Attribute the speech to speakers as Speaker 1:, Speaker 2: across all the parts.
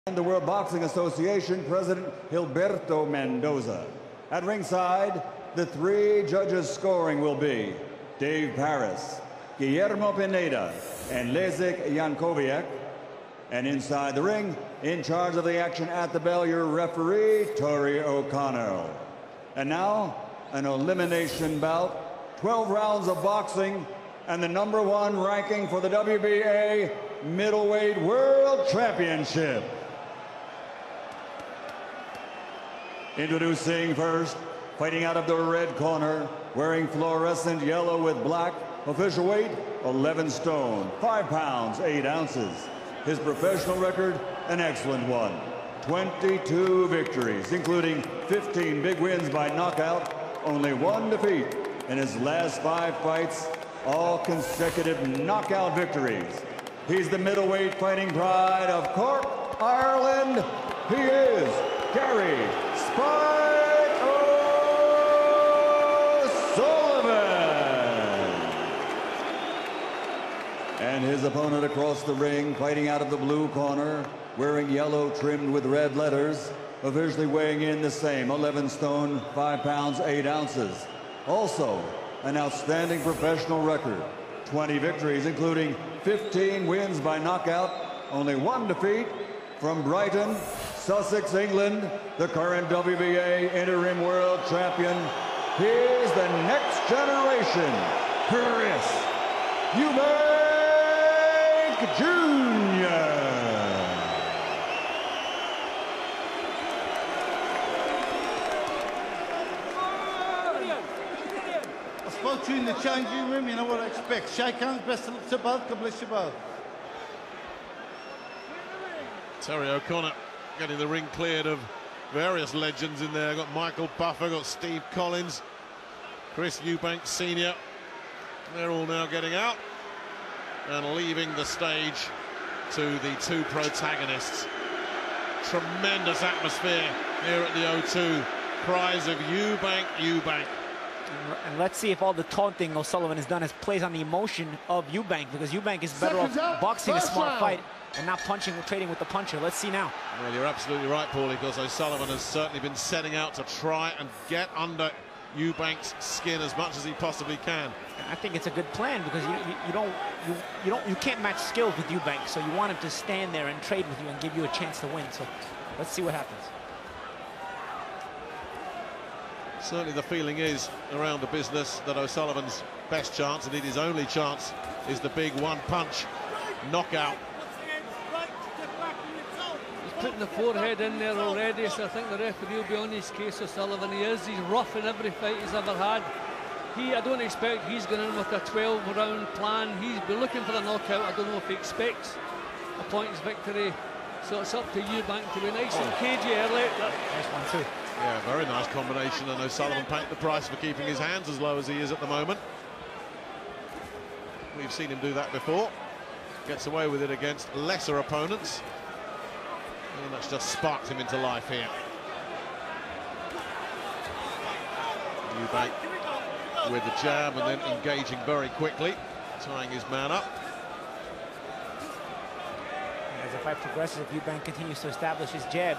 Speaker 1: And the World Boxing Association President Gilberto Mendoza. At ringside, the three judges scoring will be Dave Paris, Guillermo Pineda, and Leszek Jankowiak. And inside the ring, in charge of the action at the bell, your referee, Tori O'Connell. And now, an elimination bout, 12 rounds of boxing, and the #1 ranking for the WBA Middleweight World Championship. Introducing first, fighting out of the red corner, wearing fluorescent yellow with black, official weight 11 stone, 5 pounds, 8 ounces. His professional record, an excellent one. 22 victories, including 15 big wins by knockout, only 1 defeat in his last 5 fights, all consecutive knockout victories. He's the middleweight fighting pride of Cork, Ireland. He is Gary Spike O'Sullivan. And his opponent across the ring, fighting out of the blue corner, wearing yellow trimmed with red letters, officially weighing in the same, 11 stone, 5 pounds, 8 ounces. Also, an outstanding professional record, 20 victories, including 15 wins by knockout, only 1 defeat. From Brighton, Sussex, England, the current WBA interim world champion. Here's the next generation, Chris Eubank Jr.
Speaker 2: I spoke to you in the changing room, you know what I expect. Shake hands, best of luck to both, God bless you both.
Speaker 3: Terry O'Connor getting the ring cleared of various legends in there. Got Michael Buffer, got Steve Collins, Chris Eubank Sr. They're all now getting out and leaving the stage to the 2 protagonists. Tremendous atmosphere here at the O2. Prize of Eubank.
Speaker 4: And let's see if all the taunting O'Sullivan has done is plays on the emotion of Eubank, because Eubank is better off boxing a smart fight and not punching or trading with the puncher. Let's see now.
Speaker 3: Well, you're absolutely right, Paulie, because O'Sullivan has certainly been setting out to try and get under Eubank's skin as much as he possibly can.
Speaker 4: I think it's a good plan, because you can't match skills with Eubank, so you want him to stand there and trade with you and give you a chance to win. So let's see what happens.
Speaker 3: Certainly the feeling is around the business that O'Sullivan's best chance, indeed his only chance, is the big one-punch knockout.
Speaker 5: He's putting the forehead in there already, so I think the referee will be on his case. O'Sullivan, he's rough in every fight he's ever had. I don't expect he's going in with a 12-round plan. He's been looking for the knockout. I don't know if he expects a points victory. So it's up to Eubank to be nice and cagey early.
Speaker 4: Nice one too.
Speaker 3: Yeah, very nice combination, and O'Sullivan paid the price for keeping his hands as low as he is at the moment. We've seen him do that before. Gets away with it against lesser opponents. And that's just sparked him into life here. Eubank with the jab and then engaging very quickly, tying his man up.
Speaker 4: As the fight progresses, if Eubank continues to establish his jab,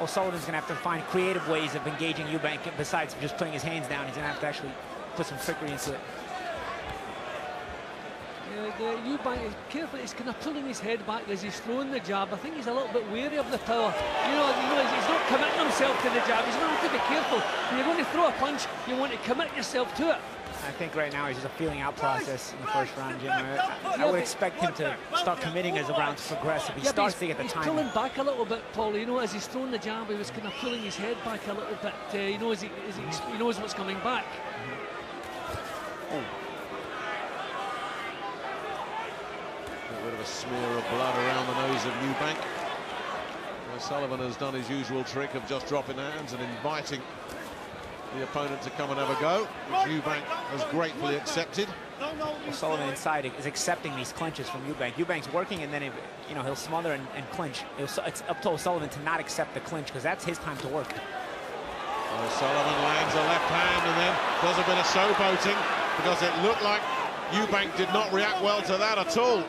Speaker 4: O'Sullivan's going to have to find creative ways of engaging Eubank besides just putting his hands down. He's going to have to actually put some trickery into it.
Speaker 5: Eubank is careful. He's kind of pulling his head back as he's throwing the jab. I think he's a little bit wary of the power. You know, he's not committing himself to the jab. He's going to have to be careful. When you're going to throw a punch, you want to commit yourself to it.
Speaker 4: I think right now he's just a feeling out process in the first round, Jim. I would expect him to start committing as the rounds progress. If he starts to get the time.
Speaker 5: He's pulling back a little bit, Paul. You know, as he's throwing the jab, he was kind of pulling his head back a little bit. He knows he knows what's coming back.
Speaker 3: A bit of a smear of blood around the nose of Eubank. O'Sullivan has done his usual trick of just dropping hands and inviting the opponent to come and have a go, which Eubank has gratefully accepted.
Speaker 4: O'Sullivan inside is accepting these clinches from Eubank. Eubank's working, and then he'll smother and clinch. It's up to O'Sullivan to not accept the clinch, because that's his time to work.
Speaker 3: O'Sullivan lands a left hand and then does a bit of showboating, because it looked like Eubank did not react well to that at all.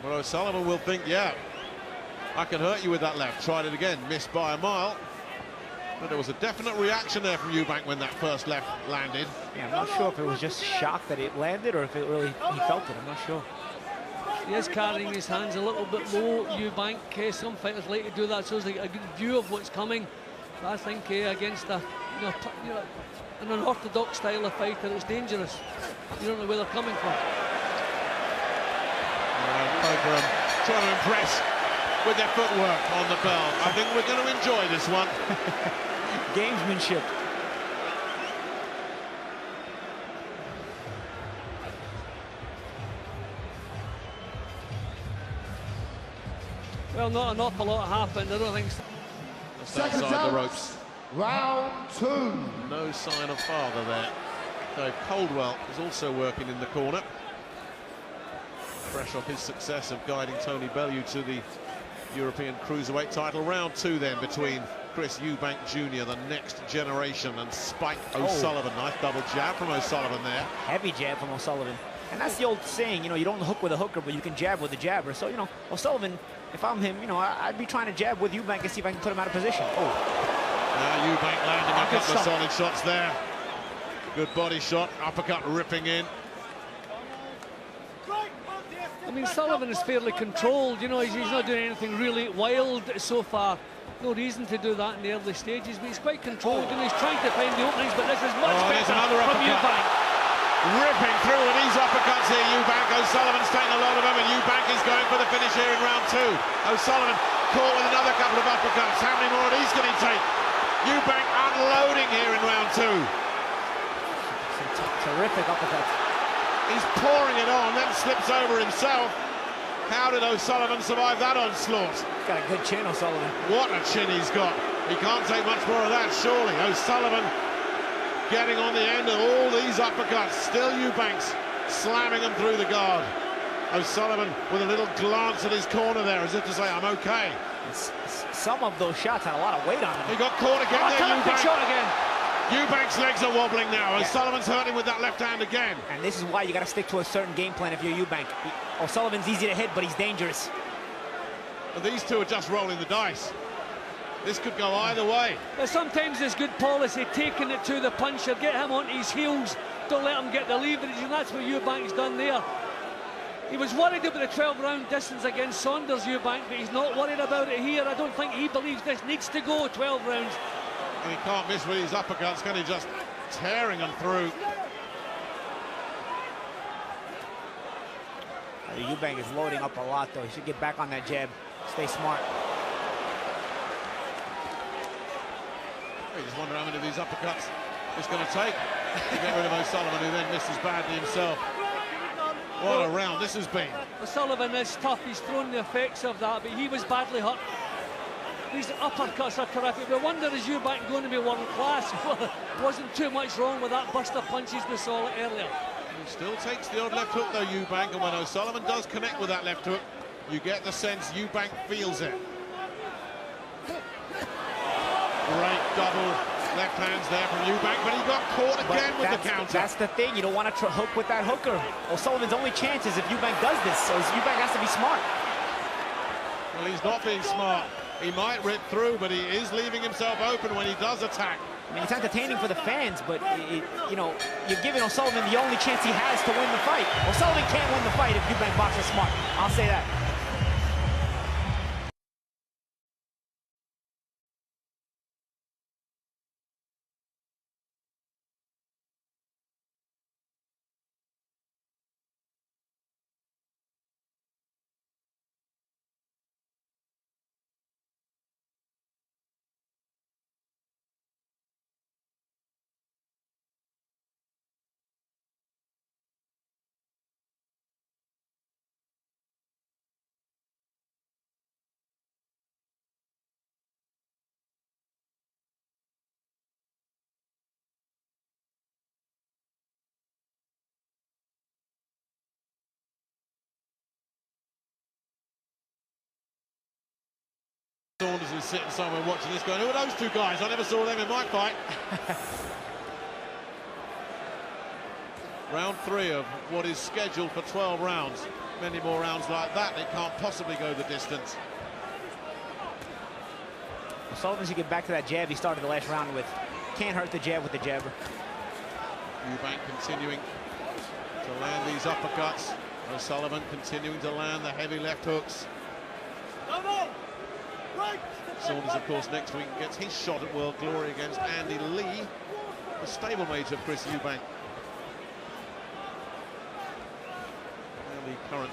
Speaker 3: Well, O'Sullivan will think, yeah, I can hurt you with that left. Tried it again, missed by a mile. But there was a definite reaction there from Eubank when that first left landed.
Speaker 4: Yeah, I'm not sure if it was just shock that it landed or if it really he felt it. I'm not sure.
Speaker 5: He is carrying his hands a little bit low, Eubank. Some fighters like to do that, so it's like a good view of what's coming. But I think against a, an unorthodox style of fighter, it's dangerous. You don't know where they're coming from.
Speaker 3: Both of them trying to impress with their footwork on the bell. I think we're going to enjoy this one.
Speaker 4: Gamesmanship.
Speaker 5: Well, not an awful lot happened. I don't think so.
Speaker 3: Just outside the ropes.
Speaker 6: Round 2.
Speaker 3: No sign of father there. Dave Coldwell is also working in the corner. Fresh off his success of guiding Tony Bellew to the European Cruiserweight title. Round 2 then between Chris Eubank Jr., the next generation, and Spike O'Sullivan. Nice double jab from O'Sullivan there.
Speaker 4: Heavy jab from O'Sullivan. And that's the old saying, you don't hook with a hooker, but you can jab with a jabber. So, O'Sullivan, if I'm him, I'd be trying to jab with Eubank and see if I can put him out of position.
Speaker 3: Now Eubank landing a couple of solid shots there. Good body shot, uppercut ripping in.
Speaker 5: I mean, Sullivan is fairly controlled. He's not doing anything really wild so far. No reason to do that in the early stages, but he's quite controlled. He's trying to find the openings, but this is much better from Eubank.
Speaker 3: Ripping through with these uppercuts here, Eubank. O'Sullivan's taking a lot of them, and Eubank is going for the finish here in round 2. O'Sullivan caught with another couple of uppercuts. How many more of these can he take? Eubank unloading here in round 2.
Speaker 4: Terrific uppercuts.
Speaker 3: He's pouring it on, then slips over himself. How did O'Sullivan survive that onslaught?
Speaker 4: He's got a good chin, O'Sullivan.
Speaker 3: What a chin he's got. He can't take much more of that, surely. O'Sullivan getting on the end of all these uppercuts. Still Eubanks slamming them through the guard. O'Sullivan with a little glance at his corner there, as if to say, I'm okay.
Speaker 4: Some of those shots had a lot of weight on them.
Speaker 3: He got caught again there, Eubank.
Speaker 5: Shot again.
Speaker 3: Eubank's legs are wobbling now. O'Sullivan's hurting with that left hand again.
Speaker 4: And this is why you got to stick to a certain game plan if you're Eubank. O'Sullivan's easy to hit, but he's dangerous.
Speaker 3: And these two are just rolling the dice. This could go either way.
Speaker 5: But sometimes it's good policy, taking it to the puncher, get him onto his heels, don't let him get the leverage, and that's what Eubank's done there. He was worried about the 12-round distance against Saunders, Eubank, but he's not worried about it here. I don't think he believes this needs to go 12 rounds.
Speaker 3: And he can't miss with his uppercuts, can he? Just tearing them through.
Speaker 4: Eubank is loading up a lot, though. He should get back on that jab. Stay smart.
Speaker 3: You just wonder how many of these uppercuts it's going to take to get rid of O'Sullivan, who then misses badly himself. What a round this has been.
Speaker 5: O'Sullivan is tough. He's thrown the effects of that, but he was badly hurt. These uppercuts are terrific. We wonder, is Eubank going to be world class? Well, wasn't too much wrong with that burst of punches we saw earlier.
Speaker 3: He still takes the odd left hook though, Eubank, and when O'Sullivan does connect with that left hook, you get the sense Eubank feels it. Great double left hands there from Eubank, but he got caught again with the counter.
Speaker 4: That's the thing, you don't want to hook with that hooker. O'Sullivan's only chance is if Eubank does this, so Eubank has to be smart.
Speaker 3: Well, he's not being smart. He might rip through, but he is leaving himself open when he does attack.
Speaker 4: I mean, it's entertaining for the fans, but, you're giving O'Sullivan the only chance he has to win the fight. O'Sullivan can't win the fight if Eubank boxes smart. I'll say that.
Speaker 3: Saunders is sitting somewhere watching this going, who are those two guys? I never saw them in my fight. Round 3 of what is scheduled for 12 rounds. many more rounds like that, it can't possibly go the distance.
Speaker 4: O'Sullivan should get back to that jab he started the last round with. Can't hurt the jab with the jabber.
Speaker 3: Eubank continuing to land these uppercuts. O'Sullivan continuing to land the heavy left hooks. Saunders, of course, next week gets his shot at World Glory against Andy Lee, the stablemate of Chris Eubank. And the current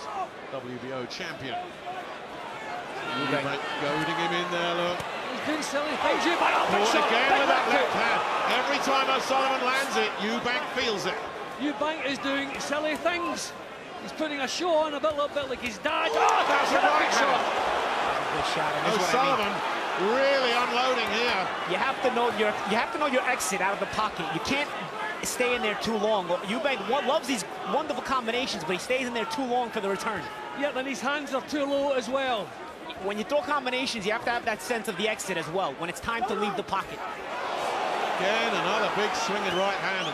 Speaker 3: WBO champion. Eubank goading him in there, look.
Speaker 5: He's doing silly things. Eubank
Speaker 3: Caught again with that left hand. Every time O'Sullivan lands it, Eubank feels it.
Speaker 5: Eubank is doing silly things. He's putting a show on a little bit like his dad. Oh,
Speaker 3: That's a right hand.
Speaker 4: Good shot. And this is what I
Speaker 3: O'Sullivan really unloading here.
Speaker 4: mean. You have to know your exit out of the pocket. You can't stay in there too long. Eubank loves these wonderful combinations, but he stays in there too long for the return.
Speaker 5: Yeah, then his hands are too low as well.
Speaker 4: When you throw combinations, you have to have that sense of the exit as well, when it's time to leave the pocket.
Speaker 3: Again, another big swinging right hand.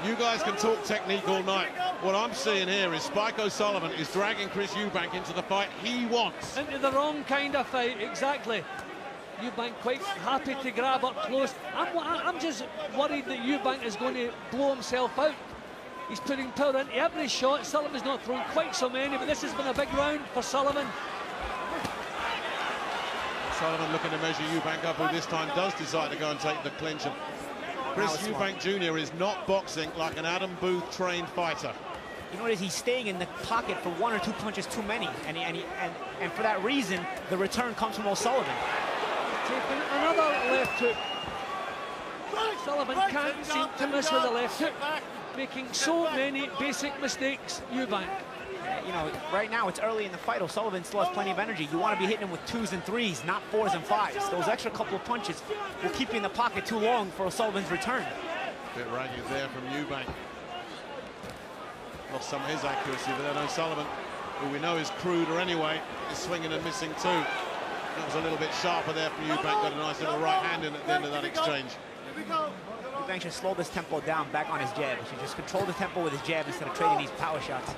Speaker 3: You guys can talk technique all night. What I'm seeing here is Spike O'Sullivan is dragging Chris Eubank into the fight he wants.
Speaker 5: Into the wrong kind of fight, exactly. Eubank quite happy to grab up close. I'm just worried that Eubank is going to blow himself out. He's putting power into every shot. Sullivan's not thrown quite so many, but this has been a big round for Sullivan.
Speaker 3: Sullivan looking to measure Eubank up, who this time does decide to go and take the clinch. And Chris Eubank Jr. is not boxing like an Adam Booth trained fighter.
Speaker 4: You know what it is? He's staying in the pocket for one or two punches too many, and for that reason, the return comes from O'Sullivan.
Speaker 5: Taking another left hook. Sullivan can't seem to miss with the left hook, making so many basic mistakes. Eubank.
Speaker 4: You know, right now it's early in the fight. O'Sullivan still has plenty of energy. You want to be hitting him with 2s and 3s, not 4s and 5s. Those extra couple of punches will keep you in the pocket too long for O'Sullivan's return.
Speaker 3: Bit ragged there from Eubank. Lost some of his accuracy, but then O'Sullivan, who we know is cruder anyway, is swinging and missing too. That was a little bit sharper there from Eubank. Got a nice little right hand in at the end of that exchange.
Speaker 4: Eubank should slow this tempo down back on his jab. He should just control the tempo with his jab instead of trading these power shots.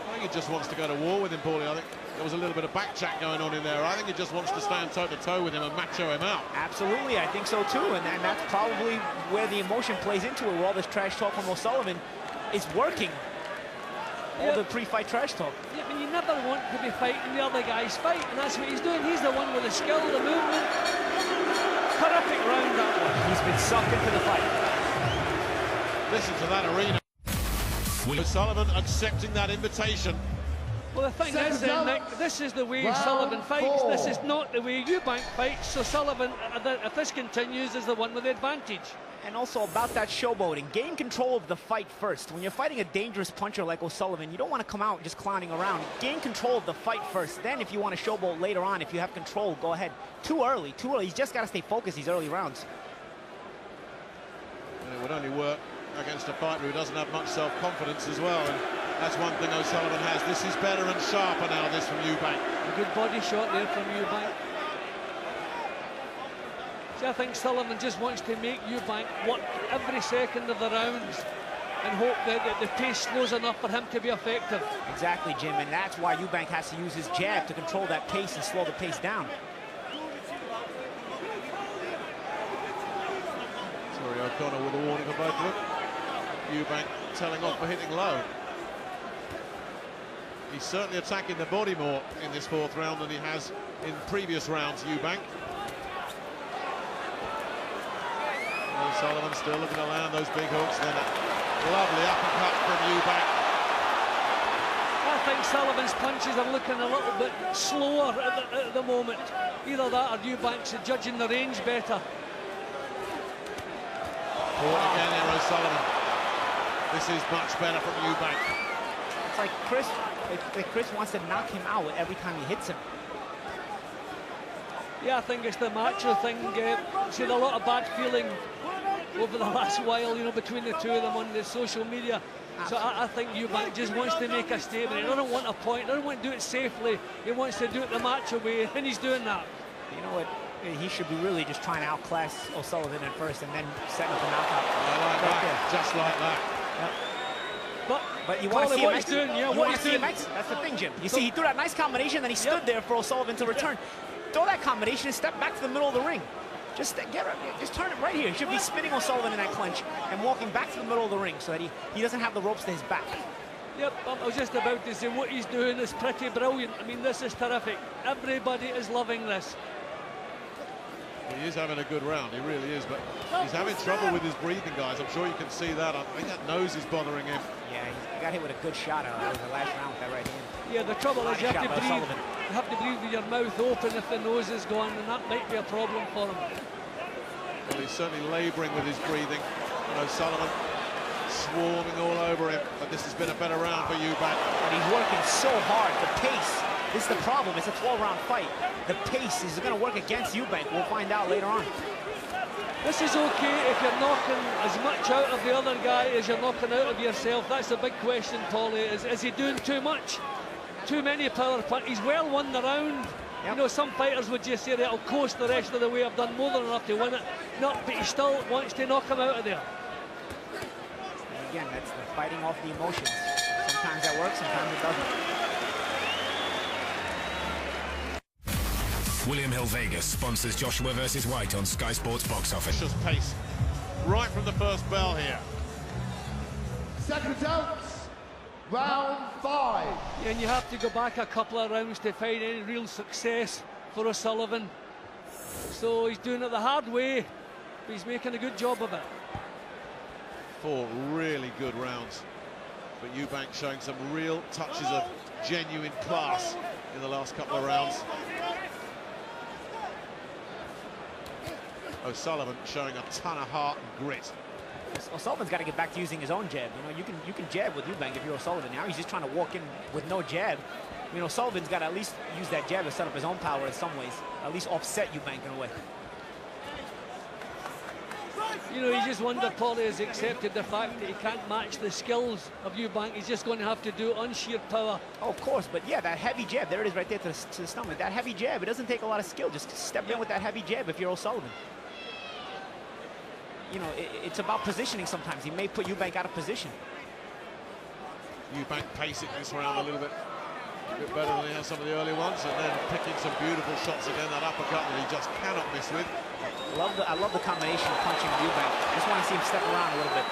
Speaker 3: I think he just wants to go to war with him, Paulie. I think there was a little bit of back chat going on in there. I think he just wants to stand toe-to-toe with him and macho him out.
Speaker 4: Absolutely, I think so too, and that's probably where the emotion plays into it, where all this trash talk from O'Sullivan is working. All the pre-fight trash talk.
Speaker 5: Yeah, I mean, you never want to be fighting the other guy's fight, and that's what he's doing. He's the one with the skill, the movement. Terrific round, that one.
Speaker 4: He's been sucked into the fight.
Speaker 3: Listen to that arena. O'Sullivan accepting that invitation.
Speaker 5: Well, the thing is, then, Nick, this is the way Sullivan fights. This is not the way Eubank fights. So Sullivan, if this continues, is the one with the advantage.
Speaker 4: And also about that showboating, gain control of the fight first. When you're fighting a dangerous puncher like O'Sullivan, you don't want to come out just clowning around. Gain control of the fight first. Then if you want to showboat later on, if you have control, go ahead. Too early. He's just got to stay focused these early rounds.
Speaker 3: And it would only work against a fighter who doesn't have much self-confidence as well. And that's one thing O'Sullivan has. This is better and sharper now, this from Eubank.
Speaker 5: A good body shot there from Eubank. See, I think Sullivan just wants to make Eubank work every second of the rounds and hope that the pace slows enough for him to be effective.
Speaker 4: Exactly, Jim, and that's why Eubank has to use his jab to control that pace and slow the pace down.
Speaker 3: Sorry, O'Connor with a warning for both of them. Eubank telling off for hitting low. He's certainly attacking the body more in this fourth round than he has in previous rounds, Eubank. O'Sullivan still looking to land those big hooks, then a lovely uppercut from Eubank.
Speaker 5: I think Sullivan's punches are looking a little bit slower at the moment. Either that or Eubank's judging the range better.
Speaker 3: Caught again here, O'Sullivan. This is much better from Eubank.
Speaker 4: It's like Chris wants to knock him out every time he hits him.
Speaker 5: Yeah, I think it's the macho thing. Seen a lot of bad feeling over the last while, you know, between the two of them on the social media. So I think Eubank just wants to make a statement. He doesn't want a point, doesn't want to do it safely. He wants to do it the macho way, and he's doing that.
Speaker 4: You know what? He should be really just trying to outclass O'Sullivan at first and then setting up a knockout.
Speaker 3: I like that, just like that.
Speaker 4: Yep.
Speaker 5: But
Speaker 4: But you want to
Speaker 5: Paulie,
Speaker 4: see him
Speaker 5: what he's doing, yeah, what he's doing.
Speaker 4: That's the thing, Jim. You see, he threw that nice combination, then he stood there for O'Sullivan to return. Throw that combination and step back to the middle of the ring. Just turn it right here. He should be spinning O'Sullivan in that clinch and walking back to the middle of the ring so that he doesn't have the ropes to his back.
Speaker 5: Yep, I was just about to say what he's doing is pretty brilliant. I mean, this is terrific. Everybody is loving this.
Speaker 3: He is having a good round, he really is, but he's having trouble with his breathing, guys. I'm sure you can see that. I think that nose is bothering him.
Speaker 4: Yeah, he got hit with a good shot out of the last round with that right hand.
Speaker 5: Yeah, the trouble is you have to breathe.
Speaker 4: O'Sullivan.
Speaker 5: You have to breathe with your mouth open if the nose is gone, and that might be a problem for him.
Speaker 3: Well, he's certainly labouring with his breathing. And O'Sullivan swarming all over him, but this has been a better round for Eubank.
Speaker 4: But he's working so hard. The pace, this is the problem. It's a 12-round fight. The pace is going to work against Eubank. We'll find out later on.
Speaker 5: This is okay if you're knocking as much out of the other guy as you're knocking out of yourself. That's the big question, Paulie. Is he doing too much? Too many power punches? He's well won the round. Yep. You know, some fighters would just say that'll coast the rest of the way. I've done more than enough to win it. No, but he still wants to knock him out of there.
Speaker 4: And again, that's the fighting off the emotions. Sometimes that works, sometimes it doesn't.
Speaker 7: William Hill Vegas sponsors Joshua vs. White on Sky Sports Box Office.
Speaker 3: Just pace right from the first bell here.
Speaker 6: Second out, round 5.
Speaker 5: Yeah, and you have to go back a couple of rounds to find any real success for O'Sullivan. So he's doing it the hard way, but he's making a good job of it.
Speaker 3: 4 really good rounds, but Eubank showing some real touches of genuine class in the last couple of rounds. O'Sullivan showing a ton of heart and grit.
Speaker 4: O'Sullivan's got to get back to using his own jab. You know, you can jab with Eubank if you're O'Sullivan. Now he's just trying to walk in with no jab. You know, O'Sullivan's got to at least use that jab to set up his own power in some ways. At least offset Eubank in a way.
Speaker 5: You know, he just wondered, Paulie has accepted the fact that he can't match the skills of Eubank. He's just going to have to do it on sheer power.
Speaker 4: Oh, of course, but yeah, that heavy jab, there it is right there to the stomach. That heavy jab, it doesn't take a lot of skill. Just step in with that heavy jab if you're O'Sullivan. You know, it's about positioning sometimes. He may put Eubank out of position.
Speaker 3: Eubank pacing this round a little bit better than he has some of the early ones, and then picking some beautiful shots again. That uppercut that he just cannot miss with.
Speaker 4: I love the combination of punching Eubank. Just want to see him step around a little bit.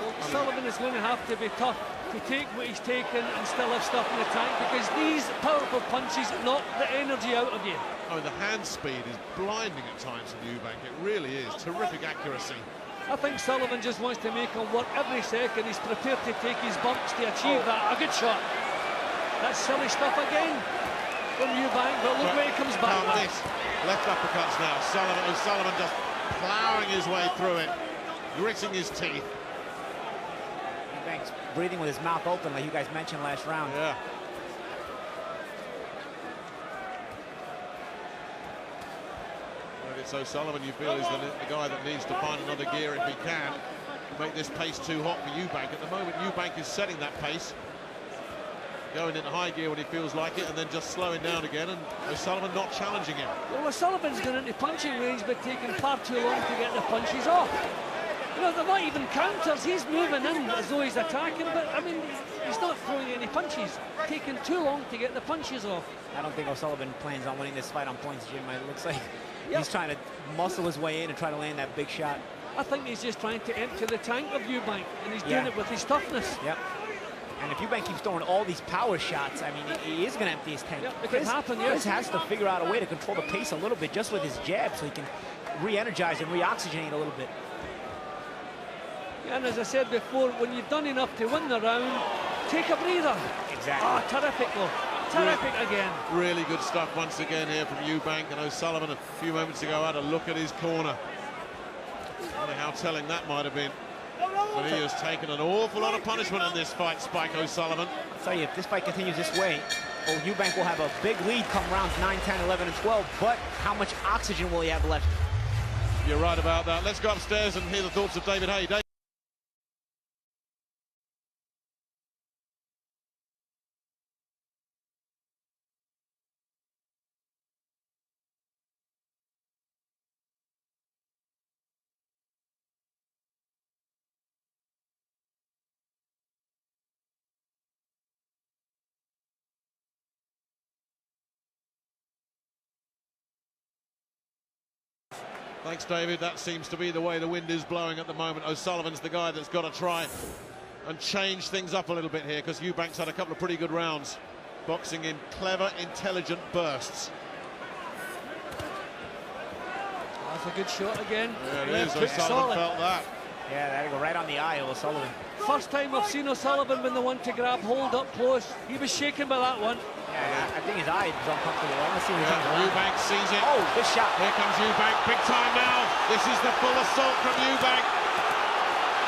Speaker 5: Well, Sullivan is going to have to be tough to take what he's taken and still have stuff in the tank, because these powerful punches knock the energy out of you.
Speaker 3: Oh, the hand speed is blinding at times from Eubank. It really is. Terrific accuracy.
Speaker 5: I think Sullivan just wants to make him work every second. He's prepared to take his bumps to achieve that. A good shot. That's silly stuff again from Eubank, but look where he comes back.
Speaker 3: This left uppercuts now. O'Sullivan just ploughing his way through it, gritting his teeth.
Speaker 4: Eubank's breathing with his mouth open, like you guys mentioned last round.
Speaker 3: Yeah. But it's O'Sullivan, you feel, is the guy that needs to find another gear if he can. Make this pace too hot for Eubank. At the moment, Eubank is setting that pace, going into high gear when he feels like it, and then just slowing down again, and O'Sullivan not challenging him.
Speaker 5: Well, O'Sullivan's going into punching range, but taking far too long to get the punches off. You know, they're not even counters. He's moving in as though he's attacking, but, I mean, he's not throwing any punches. Taking too long to get the punches off.
Speaker 4: I don't think O'Sullivan plans on winning this fight on points, Jim. It looks like he's trying to muscle his way in and try to land that big shot.
Speaker 5: I think he's just trying to empty the tank of Eubank, and he's doing it with his toughness.
Speaker 4: Yep. And if Eubank keeps throwing all these power shots, I mean, he is going to empty his tank.
Speaker 5: Yep, it can happen, yes.
Speaker 4: Chris has to figure out a way to control the pace a little bit just with his jab so he can re-energize and re-oxygenate a little bit.
Speaker 5: And as I said before, when you've done enough to win the round, take a breather.
Speaker 4: Exactly.
Speaker 5: Ah, terrific though. Terrific again.
Speaker 3: Really good stuff once again here from Eubank, and O'Sullivan a few moments ago had a look at his corner. I wonder how telling that might have been. But he has taken an awful lot of punishment in this fight, Spike O'Sullivan.
Speaker 4: I'll tell you, if this fight continues this way, Eubank will have a big lead come rounds 9, 10, 11, and 12, but how much oxygen will he have left?
Speaker 3: You're right about that. Let's go upstairs and hear the thoughts of David Hay. Thanks, David. That seems to be the way the wind is blowing at the moment. O'Sullivan's the guy that's got to try and change things up a little bit here, because Eubank's had a couple of pretty good rounds, boxing in clever, intelligent bursts.
Speaker 5: That's a good shot again.
Speaker 3: Yeah, it is. O'Sullivan felt that.
Speaker 4: Yeah, that'll go right on the eye of O'Sullivan.
Speaker 5: First time I've seen O'Sullivan when the one to grab hold up close. He was shaken by that one.
Speaker 4: Yeah, I think his eye is uncomfortable. I want to see what he comes around.
Speaker 3: Eubank sees it.
Speaker 4: Oh, good shot.
Speaker 3: Here comes Eubank, big time now. This is the full assault from Eubank.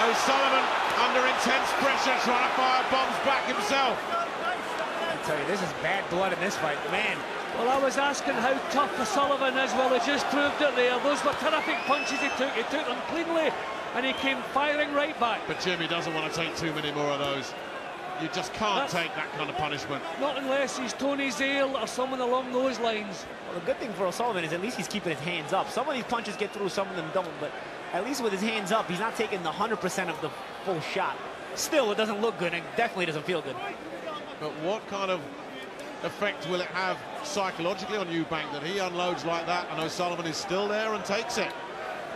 Speaker 3: O'Sullivan under intense pressure, trying to fire bombs back himself.
Speaker 4: I tell you, this is bad blood in this fight, man.
Speaker 5: Well, I was asking how tough O'Sullivan is. Well, he just proved it there. Those were terrific punches he took. He took them cleanly, and he came firing right back.
Speaker 3: But Jimmy doesn't want to take too many more of those. You just can't take that kind of punishment.
Speaker 5: Not unless he's Tony Zale or someone along those lines.
Speaker 4: Well, the good thing for O'Sullivan is at least he's keeping his hands up. Some of these punches get through, some of them don't, but at least with his hands up, he's not taking the 100% of the full shot. Still, it doesn't look good, and definitely doesn't feel good.
Speaker 3: But what kind of effect will it have psychologically on Eubank that he unloads like that and O'Sullivan is still there and takes it?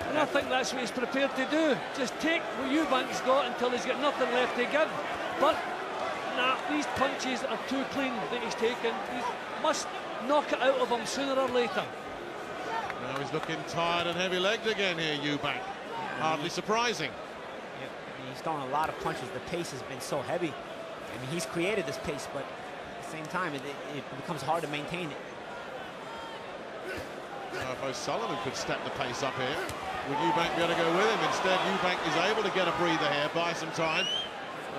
Speaker 5: And I think that's what he's prepared to do. Just take what Eubank's got until he's got nothing left to give. But nah, these punches are too clean that he's taken. He must knock it out of him sooner or later.
Speaker 3: Now he's looking tired and heavy-legged again here, Eubank. Hardly surprising.
Speaker 4: Yep. He's throwing a lot of punches. The pace has been so heavy. I mean, he's created this pace, but at the same time, it becomes hard to maintain it.
Speaker 3: Now, if O'Sullivan could step the pace up here, would Eubank be able to go with him? Instead, Eubank is able to get a breather here, buy some time.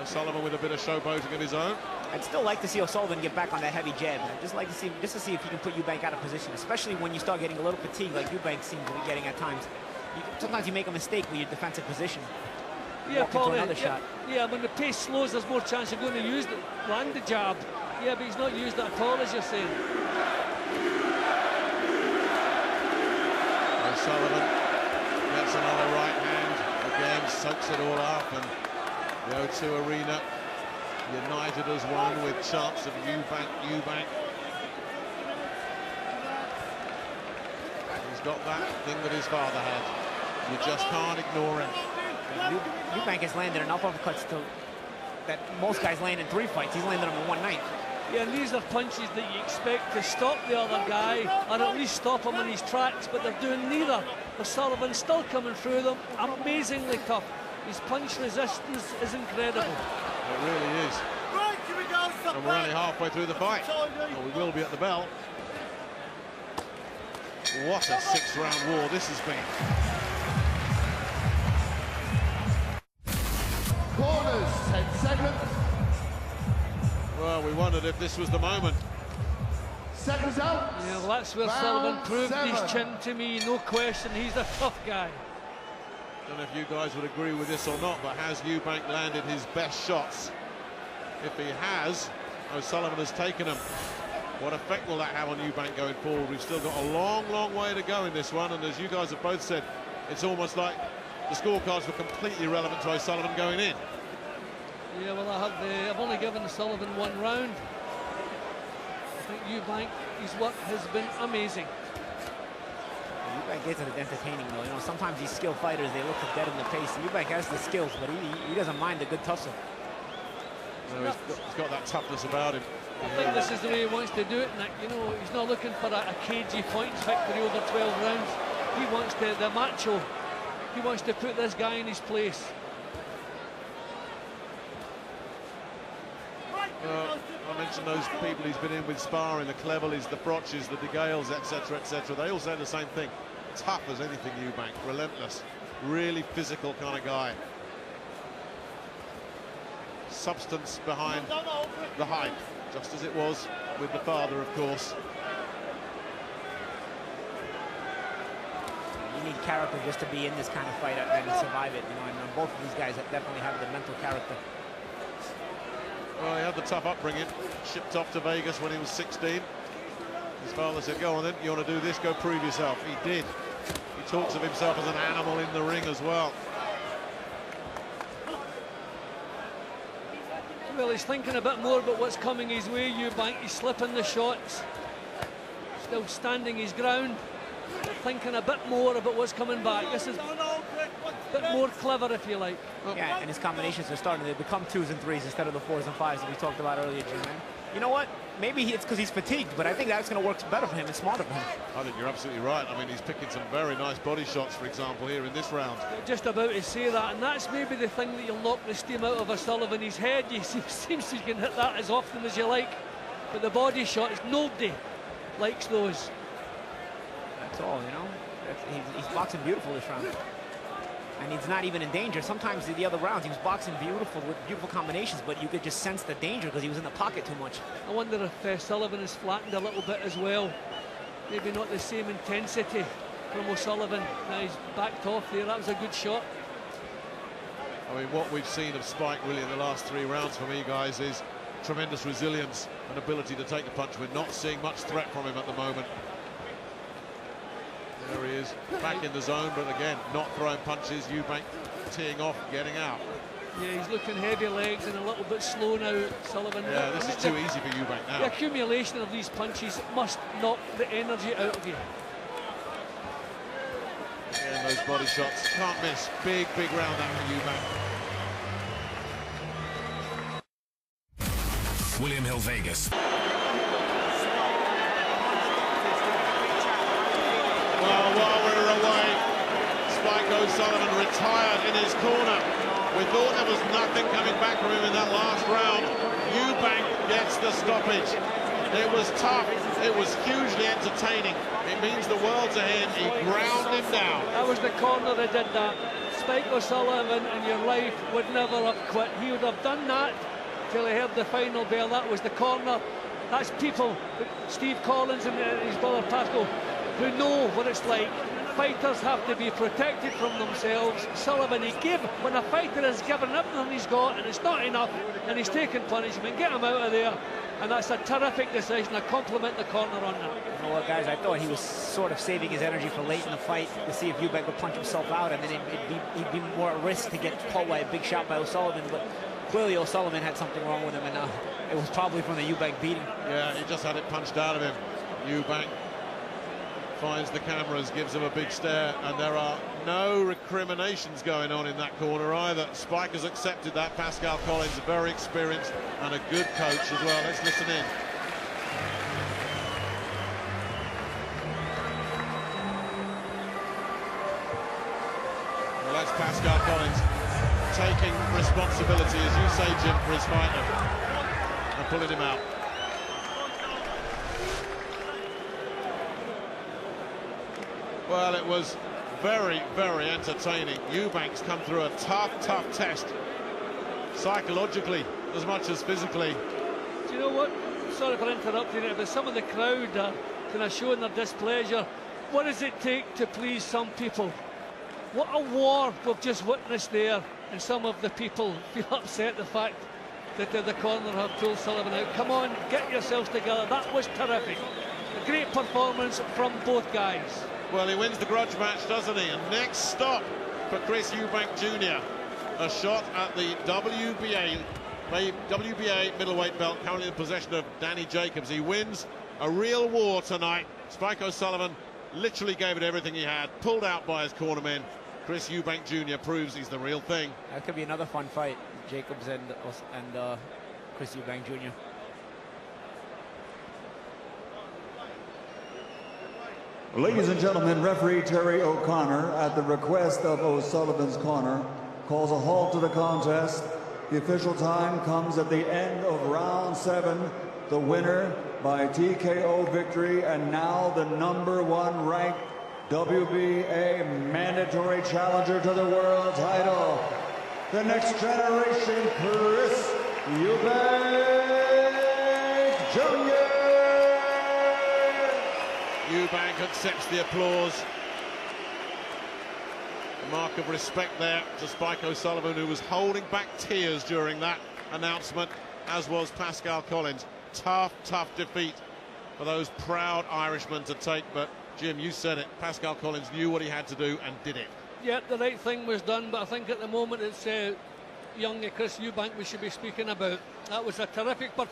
Speaker 3: O'Sullivan with a bit of showboating of his own.
Speaker 4: I'd still like to see O'Sullivan get back on that heavy jab. I'd just like to see, just to see if he can put Eubank out of position, especially when you start getting a little fatigued, like Eubank seems to be getting at times. Sometimes you make a mistake with your defensive position.
Speaker 5: Yeah, Paul. Yeah, when the pace slows, there's more chance of going to land the jab. Yeah, but he's not used that at all, as you're saying.
Speaker 3: O'Sullivan gets another right hand, again soaks it all up, and the O2 Arena united as one with chants of Eubank. He's got that thing that his father had. You just can't ignore him.
Speaker 4: Eubank has landed enough uppercuts that most guys land in 3 fights. He's landed them in one night.
Speaker 5: Yeah, and these are punches that you expect to stop the other guy, or at least stop him in his tracks, but they're doing neither. O'Sullivan's still coming through them, amazingly tough. His punch resistance is incredible.
Speaker 3: It really is. And we're only halfway through the fight. Well, we will be at the bell. What a 6-round war this has been.
Speaker 6: Corners, 10 seconds.
Speaker 3: Well, we wondered if this was the moment.
Speaker 6: Seconds out.
Speaker 5: Yeah, well, that's where Sullivan proved his chin to me, no question. He's a tough guy.
Speaker 3: Don't know if you guys would agree with this or not, but has Eubank landed his best shots? If he has, O'Sullivan has taken them. What effect will that have on Eubank going forward? We've still got a long way to go in this one, and as you guys have both said, it's almost like the scorecards were completely irrelevant to O'Sullivan going in.
Speaker 5: Yeah, well, I've only given Sullivan 1 round. I think Eubank, his work has been amazing.
Speaker 4: Eubank gets it entertaining, though. You know, sometimes these skilled fighters, they look dead in the pace. Eubank has the skills, but he doesn't mind the good tussle.
Speaker 3: No, he's got that toughness about him.
Speaker 5: I think this is the way he wants to do it, Nick. You know, he's not looking for a cagey points victory over 12 rounds. He wants the macho. He wants to put this guy in his place.
Speaker 3: I mentioned those people he's been in with sparring, the Cleverleys, the Frotches, the De Gales, etc., etc. They all say the same thing. Tough as anything, Eubank, relentless, really physical kind of guy. Substance behind the hype, just as it was with the father, of course.
Speaker 4: You need character just to be in this kind of fight and survive it, you know, and both of these guys definitely have the mental character.
Speaker 3: Well, he had the tough upbringing, shipped off to Vegas when he was 16. His father said, go on then, you want to do this, go prove yourself. He did. He talks of himself as an animal in the ring as well.
Speaker 5: Well, he's thinking a bit more about what's coming his way, Eubank. He's slipping the shots. Still standing his ground. thinking a bit more about what's coming back. This is a bit more clever, if you like.
Speaker 4: Yeah, and his combinations are starting to become 2s and 3s instead of the 4s and 5s that we talked about earlier, Jim. And you know what? Maybe it's because he's fatigued, but I think that's going to work better for him and smarter for him.
Speaker 3: I think you're absolutely right. I mean, he's picking some very nice body shots, for example, here in this round.
Speaker 5: Just about to say that, and that's maybe the thing that you'll knock the steam out of O'Sullivan. His head, he seems he can hit that as often as you like, but the body shots, nobody likes those.
Speaker 4: That's all, you know. He's boxing beautiful this round. And he's not even in danger. Sometimes in the other rounds, he was boxing beautiful with beautiful combinations, but you could just sense the danger because he was in the pocket too much.
Speaker 5: I wonder if Sullivan has flattened a little bit as well. Maybe not the same intensity from O'Sullivan. Now he's backed off there. That was a good shot.
Speaker 3: I mean, what we've seen of Spike really in the last 3 rounds for me, guys, is tremendous resilience and ability to take the punch. We're not seeing much threat from him at the moment. There he is, back in the zone, but again, not throwing punches. Eubank teeing off, getting out.
Speaker 5: Yeah, he's looking heavy legs and a little bit slow now, Sullivan.
Speaker 3: Yeah, this is too easy for Eubank now.
Speaker 5: The accumulation of these punches must knock the energy out of you.
Speaker 3: Again, those body shots, can't miss. Big round that for Eubank.
Speaker 7: William Hill, Vegas.
Speaker 3: Well, while we were away, Spike O'Sullivan retired in his corner. We thought there was nothing coming back from him in that last round. Eubank gets the stoppage. It was tough. It was hugely entertaining. It means the world to him. He ground him down.
Speaker 5: That was the corner that did that. Spike O'Sullivan in your life would never have quit. He would have done that till he heard the final bell. That was the corner. That's people, Steve Collins and his brother Pascal, who know what it's like. Fighters have to be protected from themselves. Sullivan, when a fighter has given everything he's got and it's not enough and he's taken punishment, get him out of there. And that's a terrific decision. I compliment the corner on that.
Speaker 4: You know what, guys, I thought he was sort of saving his energy for late in the fight to see if Eubank would punch himself out, and then he'd be more at risk to get caught by a big shot by O'Sullivan. But clearly O'Sullivan had something wrong with him, and it was probably from the Eubank beating.
Speaker 3: Yeah, he just had it punched out of him. Eubank finds the cameras, gives him a big stare, and there are no recriminations going on in that corner either. Spike has accepted that. Pascal Collins, very experienced and a good coach as well. Let's listen in. Well, that's Pascal Collins taking responsibility, as you say, Jim, for his fighter and pulling him out. Well, it was very entertaining. Eubank's come through a tough test, psychologically as much as physically.
Speaker 5: Do you know what? Sorry for interrupting it, but some of the crowd are kind of showing their displeasure. What does it take to please some people? What a war we've just witnessed there, and some of the people feel upset the fact that the corner have pulled Sullivan out. Come on, get yourselves together. That was terrific. A great performance from both guys.
Speaker 3: Well, he wins the grudge match, doesn't he? And next stop for Chris Eubank Jr. A shot at the WBA middleweight belt, currently in possession of Danny Jacobs. He wins a real war tonight. Spike O'Sullivan literally gave it everything he had, pulled out by his cornermen. Chris Eubank Jr. proves he's the real thing.
Speaker 4: That could be another fun fight, Jacobs and Chris Eubank Jr.
Speaker 1: Ladies and gentlemen, referee Terry O'Connor, at the request of O'Sullivan's corner, calls a halt to the contest. The official time comes at the end of round 7. The winner by TKO victory, and now the #1 ranked WBA mandatory challenger to the world title, the next generation Chris Eubank Jr.
Speaker 3: Eubank accepts the applause. A mark of respect there to Spike O'Sullivan, who was holding back tears during that announcement, as was Pascal Collins. Tough defeat for those proud Irishmen to take, but Jim, you said it, Pascal Collins knew what he had to do and did it.
Speaker 5: Yeah, the right thing was done, but I think at the moment it's young Chris Eubank we should be speaking about. That was a terrific performance.